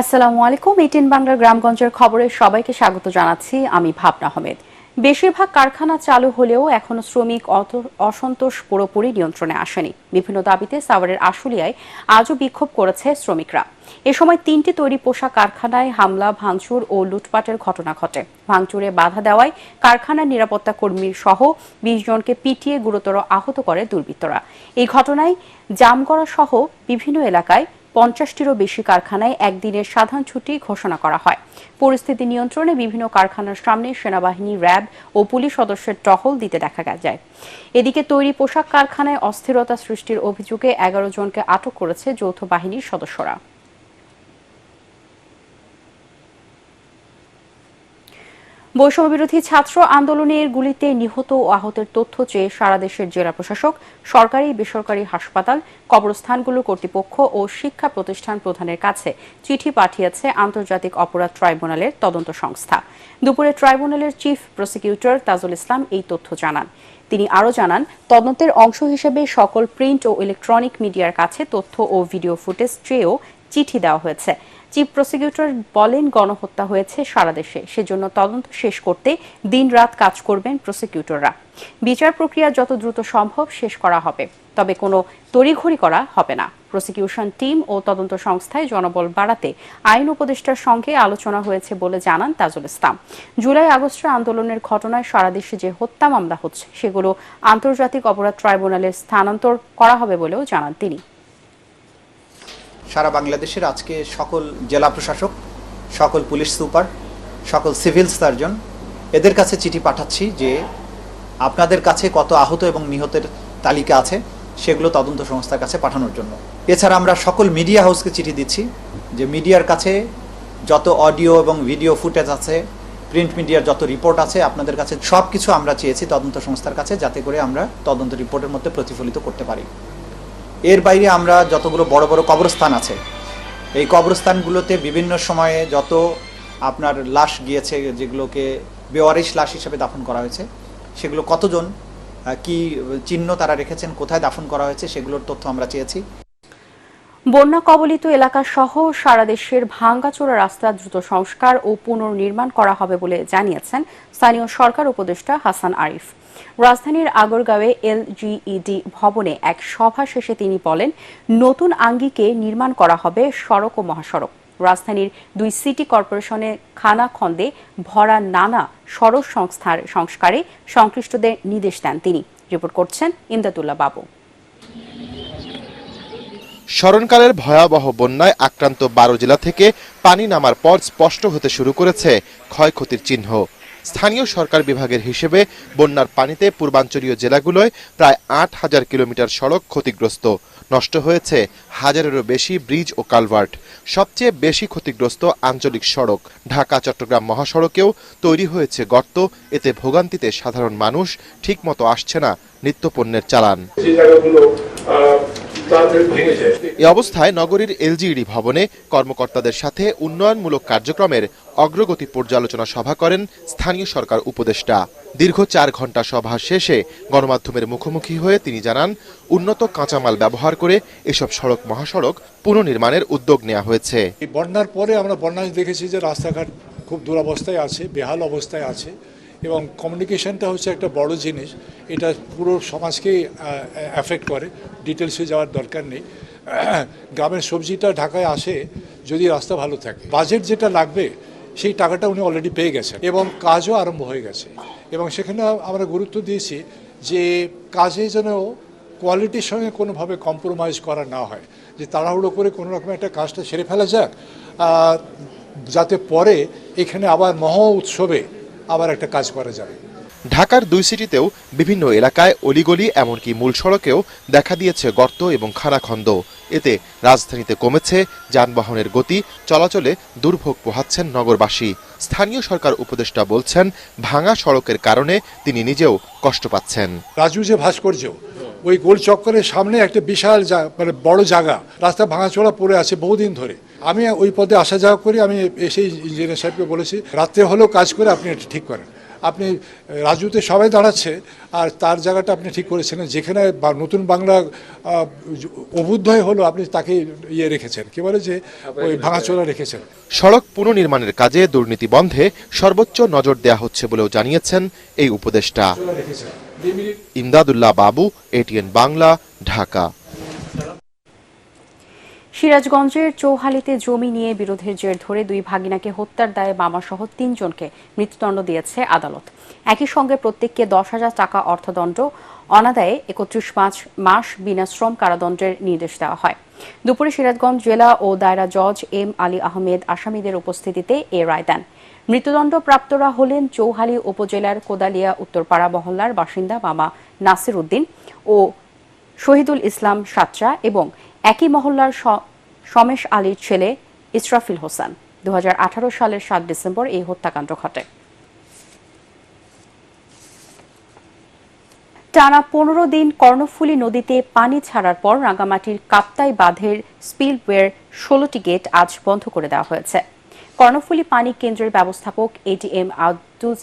আসসালামু আলাইকুম। 18 বাংলার গ্রামগঞ্জের খবরে সবাইকে স্বাগত জানাচ্ছি। আমি ভাবনা আহমেদ। বেশিরভাগ কারখানা চালু হলেও এখনো শ্রমিক অসন্তোষ পুরোপুরি নিয়ন্ত্রণে আসেনি। বিভিন্ন দাবিতে সাভারের আশুলিয়ায় আজও বিক্ষোভ করেছে শ্রমিকরা। এ সময় 3টি তৈরি পোশাক কারখানায় হামলা, ভাঙচুর ও লুটপাটের ঘটনা ঘটে। ভাঙচুরে বাধা দেওয়ায় কারখানার নিরাপত্তা কর্মী সহ 20 জনকে পিটিয়ে গুরুতর আহত করে দুর্বৃত্তরা। এই ঘটনায় জামগড়া সহ বিভিন্ন এলাকায় 50টিরও বেশি কারখানায় একদিনের সাধারণ ছুটি ঘোষণা করা হয়। পরিস্থিতি নিয়ন্ত্রণে বিভিন্ন কারখানার সামনে সেনাবাহিনী, র্যাব ও পুলিশ সদস্যের টহল দিতে দেখা যায়। এদিকে তৈরি পোশাক কারখানায় অস্থিরতা সৃষ্টির অভিযোগে 11 জনকে আটক করেছে যৌথ বাহিনীর সদস্যরা। বৈষম্যবিরোধী ছাত্র আন্দোলনের গুলিতে নিহত ও আহতের তথ্য চেয়ে সারা দেশের জেলা প্রশাসক, সরকারি বেসরকারি হাসপাতাল, কবরস্থানগুলোর কর্তৃপক্ষ ও শিক্ষা প্রতিষ্ঠান প্রধানের কাছে চিঠি পাঠিয়েছে আন্তর্জাতিক অপরাধ ট্রাইব্যুনালের তদন্ত সংস্থা। দুপুরে ট্রাইব্যুনালের চিফ প্রসিকিউটর তাজুল ইসলাম এই তথ্য জানান। তিনি আরও জানান, তদন্তের অংশ হিসেবে সকল প্রিন্ট ও ইলেকট্রনিক মিডিয়ার কাছে তথ্য ও ভিডিও ফুটেজ চেয়েও চিঠি দেওয়া হয়েছে। চিফ প্রসিকিউটর বলেন, গণহত্যা হয়েছে সারা দেশে, সেজন্য তদন্ত শেষ করতে দিনরাত কাজ করবেন প্রসিকিউটররা। বিচার প্রক্রিয়া যত দ্রুত সম্ভব শেষ করা হবে, তবে কোনো তড়িঘড়ি করা হবে না। প্রসিকিউশন টিম ও তদন্ত সংস্থায় জনবল বাড়াতে আইন উপদেষ্টার সঙ্গে আলোচনা হয়েছে বলে জানান তাজুল ইসলাম। জুলাই আগস্টের আন্দোলনের ঘটনায় সারা দেশে যে হত্যা মামলা হচ্ছে, সেগুলো আন্তর্জাতিক অপরাধ ট্রাইব্যুনালে স্থানান্তর করা হবে বলেও জানান তিনি। সারা বাংলাদেশের আজকে সকল জেলা প্রশাসক, সকল পুলিশ সুপার, সকল সিভিল সার্জন এদের কাছে চিঠি পাঠাচ্ছি যে আপনাদের কাছে কত আহত এবং নিহতের তালিকা আছে সেগুলো তদন্ত সংস্থার কাছে পাঠানোর জন্য। এছাড়া আমরা সকল মিডিয়া হাউসকে চিঠি দিচ্ছি যে মিডিয়ার কাছে যত অডিও এবং ভিডিও ফুটেজ আছে, প্রিন্ট মিডিয়ার যত রিপোর্ট আছে, আপনাদের কাছে সব কিছু আমরা চেয়েছি তদন্ত সংস্থার কাছে, যাতে করে আমরা তদন্ত রিপোর্টের মধ্যে প্রতিফলিত করতে পারি। এর বাইরে আমরা যতগুলো বড় বড় কবরস্থান আছে, এই কবরস্থানগুলোতে বিভিন্ন সময়ে যত আপনার লাশ গিয়েছে, যেগুলোকে বেওয়ারিশ লাশ হিসেবে দাফন করা হয়েছে, সেগুলো কতজন, কি চিহ্ন তারা রেখেছেন, কোথায় দাফন করা হয়েছে, সেগুলোর তথ্য আমরা চেয়েছি। বন্যা কবলিত এলাকা সহ সারা দেশের ভাঙ্গাচোরা রাস্তা দ্রুত সংস্কার ও পুনর্নির্মাণ করা হবে বলে জানিয়েছেন স্থানীয় সরকার উপদেষ্টা হাসান আরিফ। রাজধানীর আগরগাঁওয়ে LGED ভবনে এক সভা শেষে তিনি বলেন, নতুন আঙ্গিকে নির্মাণ করা হবে সড়ক ও মহাসড়ক। রাজধানীর 2 সিটি কর্পোরেশনে খানাখন্দে ভরা নানা সড়ক সংস্কারে সংশ্লিষ্টদের নির্দেশ দেন তিনি। রিপোর্ট করছেন ইমদাদুল্লাহ বাবু। স্মরণকালের ভয়াবহ বন্যায় আক্রান্ত 12 জেলা থেকে পানি নামার পর স্পষ্ট হতে শুরু করেছে ক্ষয়ক্ষতির চিহ্ন। স্থানীয় সরকার বিভাগের হিসেবে বন্যার পানিতে পূর্বাঞ্চলীয় জেলাগুলোয় প্রায় 8,000 কিলোমিটার সড়ক ক্ষতিগ্রস্ত। নষ্ট হয়েছে হাজারেরও বেশি ব্রিজ ও কালভার্ট। সবচেয়ে বেশি ক্ষতিগ্রস্ত আঞ্চলিক সড়ক। ঢাকা-চট্টগ্রাম মহাসড়কেও তৈরি হয়েছে গর্ত, এতে ভোগান্তিতে সাধারণ মানুষ ঠিকমতো আসছে না নিত্যপণ্যের চালান। এ অবস্থায় নগরীর LGED ভবনে কর্মকর্তাদের সাথে উন্নয়নমূলক কার্যক্রমের অগ্রগতি পর্যালোচনা সভা করেন স্থানীয় সরকার উপদেষ্টা। দীর্ঘ 4 ঘন্টা সভা শেষে গণমাধ্যমের মুখোমুখি হয়ে তিনি জানান, উন্নত কাঁচামাল ব্যবহার করে এসব সড়ক মহাসড়ক পুনর্নির্মাণের উদ্যোগ নেওয়া হয়েছে। বন্যার পরে আমরা বন্যায় দেখেছি যে রাস্তাঘাট খুব দুরবস্থায় আছে, বেহাল অবস্থায় আছে, এবং কমিউনিকেশনটা হচ্ছে একটা বড় জিনিস। এটা পুরো সমাজকেই অ্যাফেক্ট করে, ডিটেলসে যাওয়ার দরকার নেই। গ্রামের সবজিটা ঢাকায় আসে যদি রাস্তা ভালো থাকে। বাজেট যেটা লাগবে সেই টাকাটা উনি অলরেডি পেয়ে গেছেন এবং কাজও আরম্ভ হয়ে গেছে। এবং সেখানে আমরা গুরুত্ব দিয়েছি যে কাজে যেন কোয়ালিটির সঙ্গে কোনোভাবে কম্প্রোমাইজ করা না হয়, যে তাড়াহুড়ো করে কোনো রকম একটা কাজটা সেরে ফেলা যাক, যাতে পরে এখানে আবার মহা উৎসবে আবার একটা কাজ করা যাবে। ঢাকার 2 সিটিতেও বিভিন্ন এলাকায় অলিগলি এমনকি মূল সড়কেও দেখা দিয়েছে গর্ত এবং খানাখন্দ। এতে রাজধানীতে কমেছে যানবাহনের গতি, চলাচলে দুর্ভোগ পোহাচ্ছেন নগরবাসী। স্থানীয় সরকার উপদেষ্টা বলছেন, ভাঙা সড়কের কারণে তিনি নিজেও কষ্ট পাচ্ছেন। রাজু যে ভাস্কর্য, ওই গোল চক্করের সামনে একটা বিশাল মানে বড় জায়গা, রাস্তা ভাঙাচোরা পড়ে আছে বহুদিন ধরে। আমি ওই পথে আসা যাওয়া করি, আমি এসে ইঞ্জিনিয়ার সাহেবকে বলেছি রাত্রে হলেও কাজ করে আপনি এটা ঠিক করেন। আপনি রাজুতে সবাই দাঁড়াচ্ছে আর তার জায়গাটা আপনি ঠিক করেছিলেন, যেখানে নতুন বাংলা অভ্যুদয় হলো আপনি তাকে রেখেছেন, কি বলে যে ওই ভাঙাচোরা রেখেছেন। সড়ক পুনর্নির্মাণের কাজে দুর্নীতি বন্ধে সর্বোচ্চ নজর দেওয়া হচ্ছে বলেও জানিয়েছেন এই উপদেষ্টা। ইমদাদুল্লাহ বাবু, এটিএন বাংলা, ঢাকা। সিরাজগঞ্জের চৌহালিতে জমি নিয়ে বিরোধের জের ধরে 2 ভাগিনাকে হত্যার দায়ে মামাসহ 3 জনকে মৃত্যুদণ্ড দিয়েছে আদালত। একই সঙ্গে প্রত্যেককে 10,000 টাকা অর্থদণ্ড, অনাদায়ে 31 মাস বিনাশ্রম কারাদণ্ডের নির্দেশ দেওয়া হয়। দুপুরে সিরাজগঞ্জ জেলা ও দায়রা জজ এম আলী আহমেদ আসামিদের উপস্থিতিতে এ রায় দেন। মৃত্যুদণ্ডপ্রাপ্তরা হলেন চৌহালি উপজেলার কোদালিয়া উত্তরপাড়া মহল্লার বাসিন্দা মামা নাসির উদ্দিন ও শহীদুল ইসলাম সাতরা এবং একই মহল্লার সমেশ আলীর ছেলে ইসরাফিল হোসেন। 2018 সালের 7 ডিসেম্বর এই হত্যাকাণ্ড ঘটে। টানা 15 দিন কর্ণফুলী নদীতে পানি ছাড়ার পর রাঙ্গামাটির কাপ্তাই বাঁধের স্পিলওয়ের 16টি গেট আজ বন্ধ করে দেওয়া হয়েছে। কর্ণফুলী পানি কেন্দ্রের ব্যবস্থাপক এটিএম আব্দুল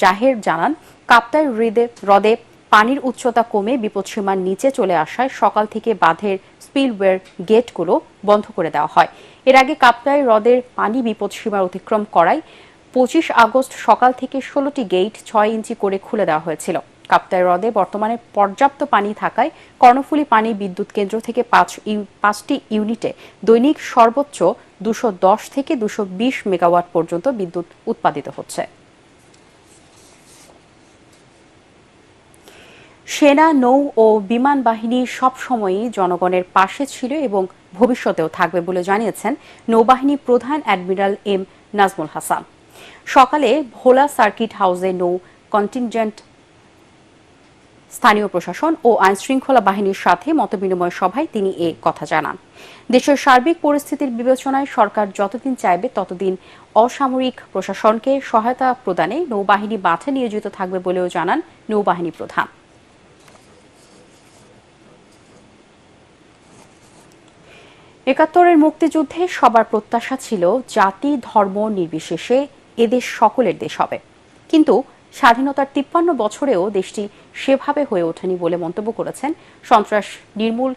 জাহের জানান, কাপ্তাই হ্রদে পানির উচ্চতা কমে বিপদসীমার নিচে চলে আসায় সকাল থেকে বাঁধের স্পিলওয়ের গেটগুলো বন্ধ করে দেওয়া হয়। এর আগে কাপ্তাই হ্রদের পানি বিপদসীমার অতিক্রম করায় 25 আগস্ট সকাল থেকে 16টি গেট 6 ইঞ্চি করে খুলে দেওয়া হয়েছিল। কাপ্তাই হ্রদে বর্তমানে পর্যাপ্ত পানি থাকায় কর্ণফুলী পানি বিদ্যুৎ কেন্দ্র থেকে 5টি ইউনিটে দৈনিক সর্বোচ্চ 210 থেকে 220 মেগাওয়াট পর্যন্ত বিদ্যুৎ উৎপাদিত হচ্ছে। সেনা, নৌ ও বিমান বাহিনী সবসময়ই জনগণের পাশে ছিল এবং ভবিষ্যতেও থাকবে বলে জানিয়েছেন নৌবাহিনী প্রধান অ্যাডমিরাল এম নাজমুল হাসান। সকালে ভোলা সার্কিট হাউসে নৌ কন্টিনজেন্ট, স্থানীয় প্রশাসন ও আইনশৃঙ্খলা বাহিনীর সাথে মতবিনিময় সভায় তিনি এ কথা জানান। দেশের সার্বিক পরিস্থিতির বিবেচনায় সরকার যতদিন চাইবে ততদিন অসামরিক প্রশাসনকে সহায়তা প্রদানে নৌবাহিনী মাঠে নিয়োজিত থাকবে বলেও জানান নৌবাহিনী প্রধান। ৭১-এর মুক্তিযুদ্ধে সবার প্রত্যাশা ছিল জাতি ধর্ম নির্বিশেষে এদেশ সকলের দেশ হবে, কিন্তু স্বাধীনতার 53 বছরেও দেশটি সেভাবে হয়ে ওঠেনি বলে মন্তব্য করেছেন সন্ত্রাস নির্মূল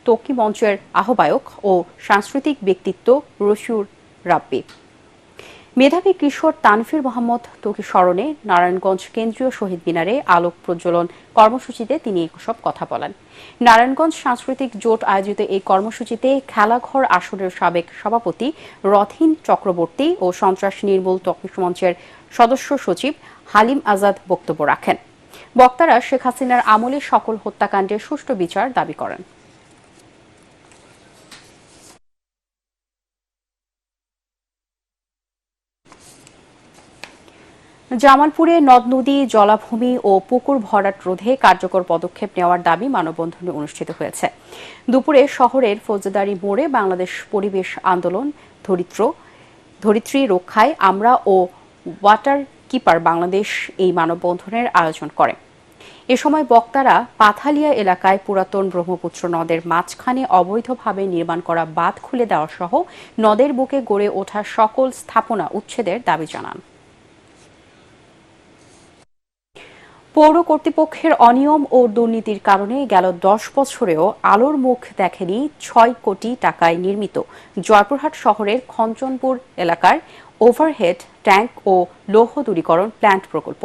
তৌকি মঞ্চের আহ্বায়ক ও সাংস্কৃতিক ব্যক্তিত্ব রশিউর রাব্বি। মেধাবী কিশোর তানভীর মোহাম্মদ তৌকি স্মরণে নারায়ণগঞ্জ কেন্দ্রীয় শহীদ মিনারে আলোক প্রজ্বলন কর্মসূচিতে তিনি এসব কথা বলেন। নারায়ণগঞ্জ সাংস্কৃতিক জোট আয়োজিত এই কর্মসূচিতে খেলাঘর আসরের সাবেক সভাপতি রথীন চক্রবর্তী ও সন্ত্রাস নির্মূল তৌকি মঞ্চের সদস্য সচিব হালিম আজাদ বক্তব্য রাখেন। বক্তারা শেখ হাসিনার আমলে সকল হত্যাকাণ্ডের সুষ্ঠু বিচার দাবি করেন। জামালপুরে নদ নদী, জলাভূমি ও পুকুর ভরাট রোধে কার্যকর পদক্ষেপ নেওয়ার দাবি মানববন্ধনে অনুষ্ঠিত হয়েছে। দুপুরে শহরের ফৌজদারি মোড়ে বাংলাদেশ পরিবেশ আন্দোলন, ধরিত্রী রক্ষায় আমরা ও ওয়াটার কিপার বাংলাদেশ এই মানববন্ধনের আয়োজন করে। এ সময় বক্তারা পাথালিয়া এলাকায় পুরাতন ব্রহ্মপুত্র নদের মাঝখানে অবৈধভাবে নির্মাণ করা বাঁধ খুলে দেওয়া সহ নদের বুকে গড়ে ওঠা সকল স্থাপনা উচ্ছেদের দাবি জানান। পৌর কর্তৃপক্ষের অনিয়ম ও দুর্নীতির কারণে গেল 10 বছরেও আলোর মুখ দেখেনি 6 কোটি টাকায় নির্মিত জয়পুরহাট শহরের খঞ্চনপুর এলাকার ওভারহেড ট্যাঙ্ক ও লৌহ দূরীকরণ প্ল্যান্ট প্রকল্প।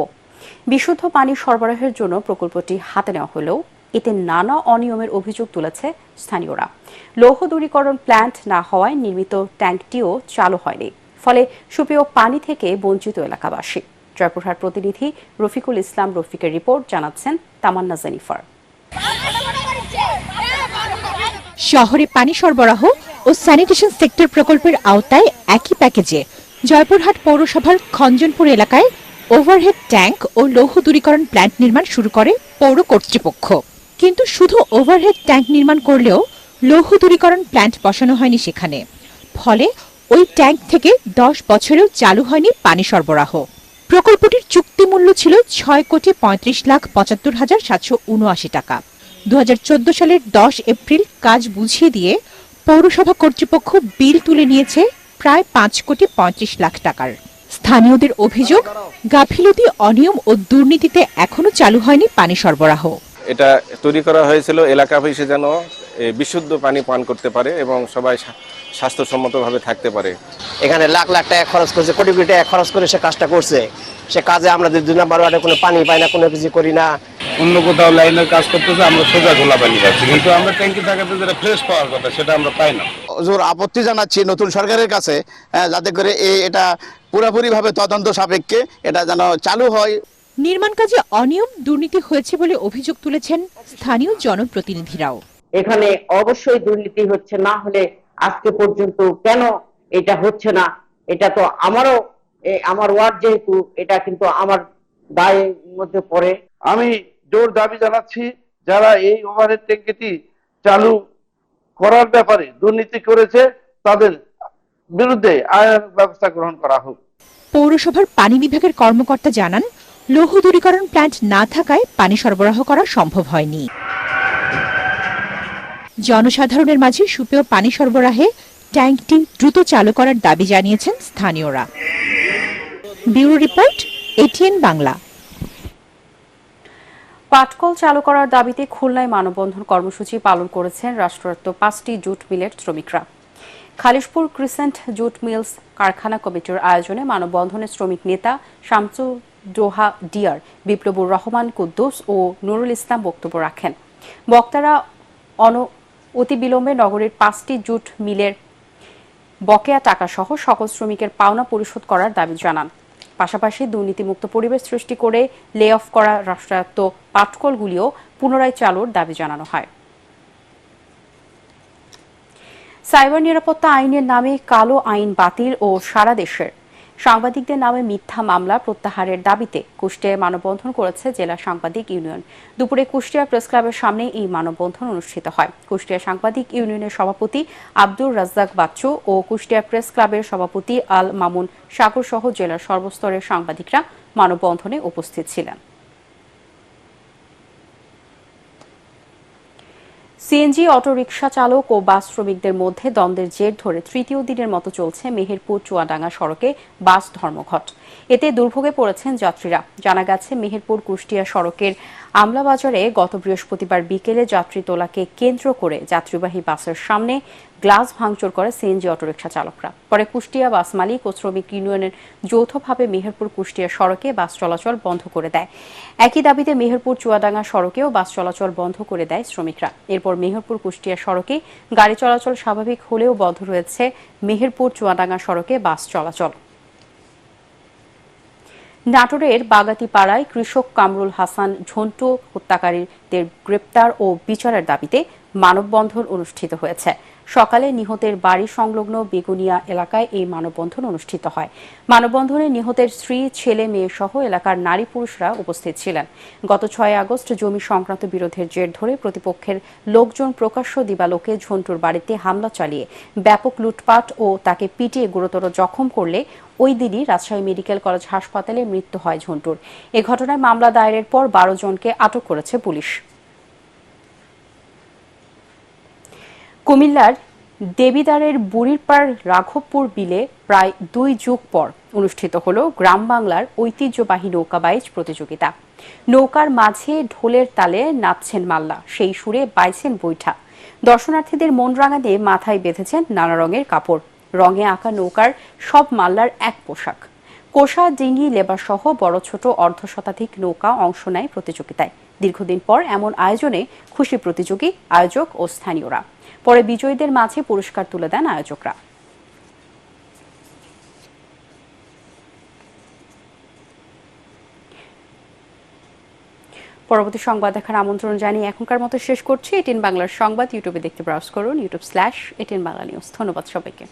বিশুদ্ধ পানি সরবরাহের জন্য প্রকল্পটি হাতে নেওয়া হলেও এতে নানা অনিয়মের অভিযোগ তুলেছে স্থানীয়রা। লৌহ দূরীকরণ প্ল্যান্ট না হওয়ায় নির্মিত ট্যাঙ্কটিও চালু হয়নি, ফলে সুপেয় পানি থেকে বঞ্চিত এলাকাবাসী। জয়পুরহাট প্রতিনিধি রফিকুল ইসলাম রফিকের রিপোর্ট, জানাচ্ছেন তামান্না জেনিফার। শহরে পানি সরবরাহ ও স্যানিটেশন সেক্টর প্রকল্পের আওতায় একই প্যাকেজে জয়পুরহাট পৌরসভার খঞ্জনপুর এলাকায় ওভারহেড ট্যাঙ্ক ও লৌহ দূরীকরণ প্ল্যান্ট নির্মাণ শুরু করে পৌর কর্তৃপক্ষ। কিন্তু শুধু ওভারহেড ট্যাঙ্ক নির্মাণ করলেও লৌহ দূরীকরণ প্ল্যান্ট বসানো হয়নি সেখানে, ফলে ওই ট্যাঙ্ক থেকে 10 বছরেও চালু হয়নি পানি সরবরাহ। প্রকল্পটির চুক্তি মূল্য ছিল 6,35,75,779 টাকা। 2014 সালের 10 এপ্রিল কাজ বুঝিয়ে দিয়ে পৌরসভা কর্তৃপক্ষ বিল তুলে নিয়েছে প্রায় 5,35,00,000 টাকার। স্থানীয়দের অভিযোগ, গাফিলতি, অনিয়ম ও দুর্নীতিতে এখনো চালু হয়নি পানি সরবরাহ। এটা তৈরি করা হয়েছিল এলাকাবাসী যেন বিশুদ্ধ পানি পান করতে পারে এবং সবাই স্বাস্থ্যসম্মতভাবে থাকতে পারে। এখানে লাখ লাখ টাকা খরচ করছে, কোটি কোটি টাকা খরচ করে সে কাজটা করছে। সে কাজে আমরা 2 নাম্বার ওয়ার্ডে কোনো পানি পাই না, কোনো কিছু করি না। অন্য কোথাও লাইনের কাজ করতেছে, আমরা সোজা ঘোলা পানি পাচ্ছি, কিন্তু আমরা ট্যাঙ্কি থাকাতে যেটা ফ্রেশ পাওয়ার কথা সেটা আমরা পাই না। জোর আপত্তি জানাচ্ছি নতুন সরকারের কাছে, যাতে করে এটা পুরোপুরিভাবে তদন্ত সাপেক্ষে এটা যেন চালু হয়। নির্মাণ কাজে অনিয়ম, দুর্নীতি হয়েছে বলে অভিযোগ তুলেছেন স্থানীয় জনপ্রতিনিধিরাও। এখানে অবশ্যই দুর্নীতি হচ্ছে, না হলে আজকে পর্যন্ত কেন এটা হচ্ছে না? এটা তো আমারও, আমার ওয়ার্ড যেহেতু, এটা কিন্তু আমার দায়ের মধ্যে পড়ে। আমি জোর দাবি জানাচ্ছি, যারা এই ওভারহেড ট্যাঙ্কিটি চালু করার ব্যাপারে দুর্নীতি করেছে তাদের বিরুদ্ধে আইনানুগ ব্যবস্থা গ্রহণ করা হোক। পৌরসভার পানি বিভাগের কর্মকর্তা জানান, লৌহ দূরীকরণ প্ল্যান্ট না থাকায় পানি সরবরাহ করা সম্ভব হয়নি। জনসাধারণের মাঝে সুপেয় পানি সরবরাহে ট্যাঙ্কটি দ্রুত চালু করার দাবি জানিয়েছেন স্থানীয়রা। Bureau report, ATN Bangla. পাটকল চালু করার দাবিতে খুলনায় মানববন্ধন কর্মসূচি পালন করেছেন রাষ্ট্রায়ত্ত 5টি জুট মিলের শ্রমিকরা। খালিশপুর ক্রিসেন্ট জুট মিলস কারখানা কমিটির আয়োজনে মানববন্ধনে শ্রমিক নেতা শামসুদ্দোহা ডিয়ার, বিপ্লবুর রহমান কুদ্দুস ও নুরুল ইসলাম বক্তব্য রাখেন। বক্তারা অতিবিলম্বে নগরীর 5টি জুট মিলের বকেয়া টাকা সহ সকল শ্রমিকের পাওনা পরিশোধ করার দাবি জানান। পাশাপাশি দুর্নীতিমুক্ত পরিবেশ সৃষ্টি করে লে অফ করা রাষ্ট্রায়ত্ত পাটকলগুলিও পুনরায় চালুর দাবি জানানো হয়। সাইবার নিরাপত্তা আইনের নামে কালো আইন বাতিল ও সারা দেশের সাংবাদিকদের নামে মিথ্যা মামলা প্রত্যাহারের দাবিতে কুষ্টিয়ায় মানববন্ধন করেছে জেলা সাংবাদিক ইউনিয়ন। দুপুরে কুষ্টিয়া প্রেস ক্লাবের সামনে এই মানববন্ধন অনুষ্ঠিত হয়। কুষ্টিয়া সাংবাদিক ইউনিয়নের সভাপতি আব্দুর রাজ্জাক বাচ্চু ও কুষ্টিয়া প্রেস ক্লাবের সভাপতি আল মামুন সাগর সহ জেলার সর্বস্তরের সাংবাদিকরা মানববন্ধনে উপস্থিত ছিলেন। সিএনজি অটোরিকশা চালক ও বাস শ্রমিকদের মধ্যে দ্বন্দ্বের জের ধরে তৃতীয় দিনের মতো চলছে মেহেরপুর চুয়াডাঙ্গা সড়কে বাস ধর্মঘট। এতে দুর্ভোগে পড়েছেন যাত্রীরা। জানা গেছে, মেহেরপুর কুষ্টিয়া সড়কের আমলাবাজারে গত বৃহস্পতিবার বিকেলে যাত্রী তোলাকে কেন্দ্র করে যাত্রীবাহী বাসের সামনে গ্লাস ভাঙচুর করে সিএনজি অটোরিকশা চালকরা। পরে কুষ্টিয়া বাস মালিক ও শ্রমিক ইউনিয়নের যৌথভাবে মেহেরপুর কুষ্টিয়া সড়কে বাস চলাচল বন্ধ করে দেয়। একই দাবিতে মেহেরপুর চুয়াডাঙ্গা সড়কেও বাস চলাচল বন্ধ করে দেয় শ্রমিকরা। এরপর মেহেরপুর কুষ্টিয়া সড়কে গাড়ি চলাচল স্বাভাবিক হলেও বন্ধ রয়েছে মেহেরপুর চুয়াডাঙ্গা সড়কে বাস চলাচল। নাটোরের বাগাতিপাড়ায় কৃষক কামরুল হাসান ঝন্টু হত্যাকারীদের গ্রেপ্তার ও বিচারের দাবিতে মানববন্ধন অনুষ্ঠিত হয়েছে। সকালে নিহতের বাড়ি সংলগ্ন বেগুনিয়া এলাকায় এই মানববন্ধন অনুষ্ঠিত হয়। মানববন্ধনে নিহতের স্ত্রী, ছেলে, মেয়ে সহ এলাকার নারী পুরুষরা উপস্থিত ছিলেন। গত 6 আগস্ট জমি সংক্রান্ত বিরোধের জের ধরে প্রতিপক্ষের লোকজন প্রকাশ্য দিবালোকে ঝন্টুর বাড়িতে হামলা চালিয়ে ব্যাপক লুটপাট ও তাকে পিটিয়ে গুরুতর জখম করলে ওই দিনই রাজশাহী মেডিকেল কলেজ হাসপাতালে মৃত্যু হয় ঝন্টুর। এ ঘটনায় মামলা দায়েরের পর 12 জনকে আটক করেছে পুলিশ। কুমিল্লার দেবিদারের বুড়িরপাড় রাঘবপুর বিলে প্রায় 2 যুগ পর অনুষ্ঠিত হল গ্রাম বাংলার ঐতিহ্যবাহী নৌকা বাইচ প্রতিযোগিতা। নৌকার মাঝে ঢোলের তালে নাচছেন মাল্লা, সেই সুরে বাইছেন বৈঠা। দর্শনার্থীদের মন রাঙাতে মাথায় বেঁধেছেন নানা রঙের কাপড়। রঙে আঁকা নৌকার সব মাল্লার এক পোশাক। কোষা, ডিঙি, লেবার সহ বড় ছোট অর্ধশতাধিক নৌকা অংশ নেয় প্রতিযোগিতায়। দীর্ঘদিন পর এমন আয়োজনে খুশি প্রতিযোগী, আয়োজক ও স্থানীয়রা। পরে বিজয়ীদের মাঝে পুরস্কার তুলে দেন আয়োজকরা। পরবর্তী সংবাদ দেখার আমন্ত্রণ জানিয়ে এখনকার মতো শেষ করছি। এটিএন বাংলার সংবাদ ইউটিউবে দেখতে ব্রাউজ করুন, youtube/এটিএন বাংলা নিউজ। ধন্যবাদ সবাইকে।